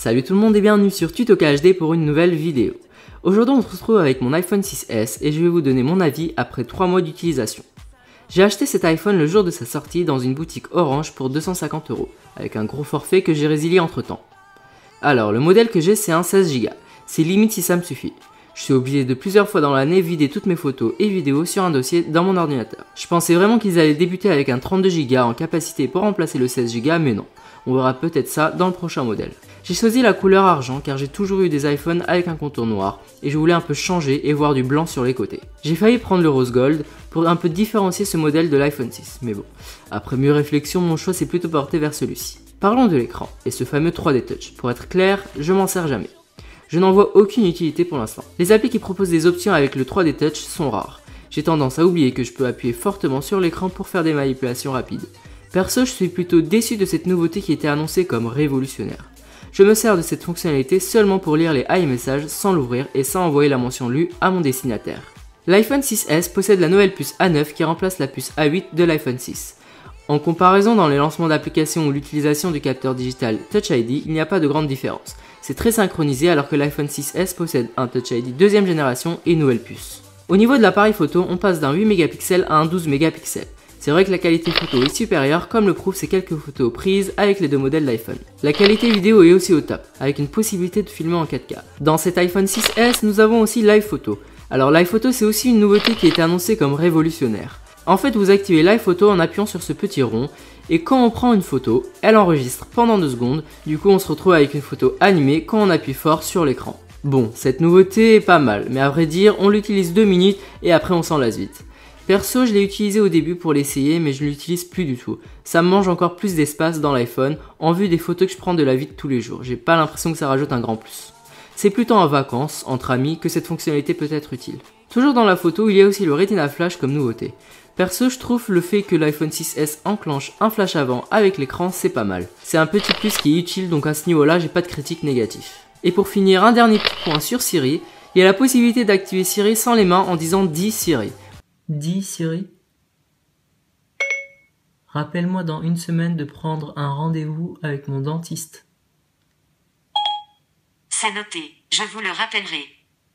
Salut tout le monde et bienvenue sur Tuto KHD pour une nouvelle vidéo. Aujourd'hui on se retrouve avec mon iPhone 6S et je vais vous donner mon avis après 3 mois d'utilisation. J'ai acheté cet iPhone le jour de sa sortie dans une boutique Orange pour 250 €, avec un gros forfait que j'ai résilié entre temps. Alors le modèle que j'ai c'est un 16 Go, c'est limite si ça me suffit. Je suis obligé de plusieurs fois dans l'année vider toutes mes photos et vidéos sur un dossier dans mon ordinateur. Je pensais vraiment qu'ils allaient débuter avec un 32 Go en capacité pour remplacer le 16 Go mais non. On verra peut-être ça dans le prochain modèle. J'ai choisi la couleur argent car j'ai toujours eu des iPhones avec un contour noir et je voulais un peu changer et voir du blanc sur les côtés. J'ai failli prendre le rose gold pour un peu différencier ce modèle de l'iPhone 6, mais bon, après mieux réflexion, mon choix s'est plutôt porté vers celui-ci. Parlons de l'écran et ce fameux 3D Touch. Pour être clair, je m'en sers jamais. Je n'en vois aucune utilité pour l'instant. Les applis qui proposent des options avec le 3D Touch sont rares. J'ai tendance à oublier que je peux appuyer fortement sur l'écran pour faire des manipulations rapides. Perso, je suis plutôt déçu de cette nouveauté qui était annoncée comme révolutionnaire. Je me sers de cette fonctionnalité seulement pour lire les iMessages sans l'ouvrir et sans envoyer la mention lue à mon destinataire. L'iPhone 6S possède la nouvelle puce A9 qui remplace la puce A8 de l'iPhone 6. En comparaison dans les lancements d'applications ou l'utilisation du capteur digital Touch ID, il n'y a pas de grande différence. C'est très synchronisé alors que l'iPhone 6S possède un Touch ID deuxième génération et une nouvelle puce. Au niveau de l'appareil photo, on passe d'un 8 mégapixels à un 12 mégapixels. C'est vrai que la qualité photo est supérieure comme le prouvent ces quelques photos prises avec les deux modèles d'iPhone. La qualité vidéo est aussi au top, avec une possibilité de filmer en 4K. Dans cet iPhone 6S, nous avons aussi Live Photo. Alors Live Photo c'est aussi une nouveauté qui a été annoncée comme révolutionnaire. En fait vous activez Live Photo en appuyant sur ce petit rond, et quand on prend une photo, elle enregistre pendant 2 secondes, du coup on se retrouve avec une photo animée quand on appuie fort sur l'écran. Bon, cette nouveauté est pas mal, mais à vrai dire on l'utilise 2 minutes et après on s'en lasse vite. Perso, je l'ai utilisé au début pour l'essayer, mais je ne l'utilise plus du tout. Ça me mange encore plus d'espace dans l'iPhone, en vue des photos que je prends de la vie de tous les jours. J'ai pas l'impression que ça rajoute un grand plus. C'est plutôt en vacances, entre amis, que cette fonctionnalité peut être utile. Toujours dans la photo, il y a aussi le Retina Flash comme nouveauté. Perso, je trouve le fait que l'iPhone 6S enclenche un flash avant avec l'écran, c'est pas mal. C'est un petit plus qui est utile, donc à ce niveau-là, j'ai pas de critique négative. Et pour finir, un dernier petit point sur Siri, il y a la possibilité d'activer Siri sans les mains en disant « Dis Siri ». Dis Siri, rappelle-moi dans 1 semaine de prendre un rendez-vous avec mon dentiste. C'est noté, je vous le rappellerai.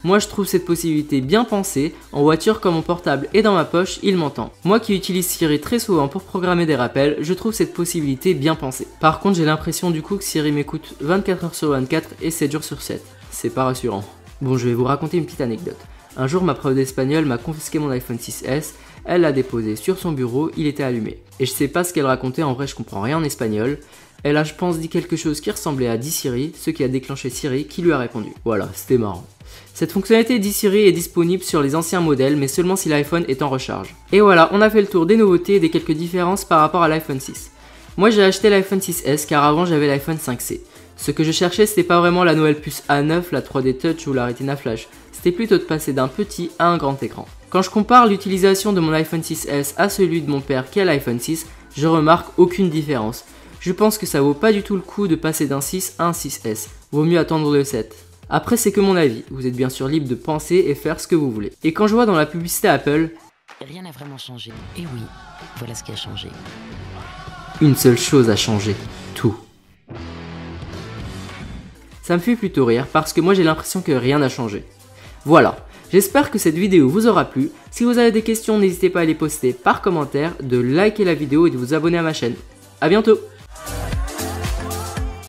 Moi je trouve cette possibilité bien pensée, en voiture comme mon portable est dans ma poche, il m'entend. Moi qui utilise Siri très souvent pour programmer des rappels, je trouve cette possibilité bien pensée. Par contre j'ai l'impression du coup que Siri m'écoute 24 h sur 24 et 7 jours sur 7. C'est pas rassurant. Bon, je vais vous raconter une petite anecdote. Un jour, ma prof d'espagnol m'a confisqué mon iPhone 6S, elle l'a déposé sur son bureau, il était allumé. Et je sais pas ce qu'elle racontait, en vrai je comprends rien en espagnol. Elle a je pense dit quelque chose qui ressemblait à Dis Siri, ce qui a déclenché Siri qui lui a répondu. Voilà, c'était marrant. Cette fonctionnalité Dis Siri est disponible sur les anciens modèles, mais seulement si l'iPhone est en recharge. Et voilà, on a fait le tour des nouveautés et des quelques différences par rapport à l'iPhone 6. Moi j'ai acheté l'iPhone 6S car avant j'avais l'iPhone 5C. Ce que je cherchais c'était pas vraiment la nouvelle puce A9, la 3D Touch ou la Retina Flash. C'était plutôt de passer d'un petit à un grand écran. Quand je compare l'utilisation de mon iPhone 6S à celui de mon père qui a l'iPhone 6, je remarque aucune différence. Je pense que ça vaut pas du tout le coup de passer d'un 6 à un 6S, vaut mieux attendre le 7. Après c'est que mon avis, vous êtes bien sûr libre de penser et faire ce que vous voulez. Et quand je vois dans la publicité Apple, Rien n'a vraiment changé. Et oui, voilà ce qui a changé. une seule chose a changé, tout. Ça me fait plutôt rire parce que moi j'ai l'impression que rien n'a changé. Voilà, j'espère que cette vidéo vous aura plu. Si vous avez des questions, n'hésitez pas à les poster par commentaire, de liker la vidéo et de vous abonner à ma chaîne. A bientôt!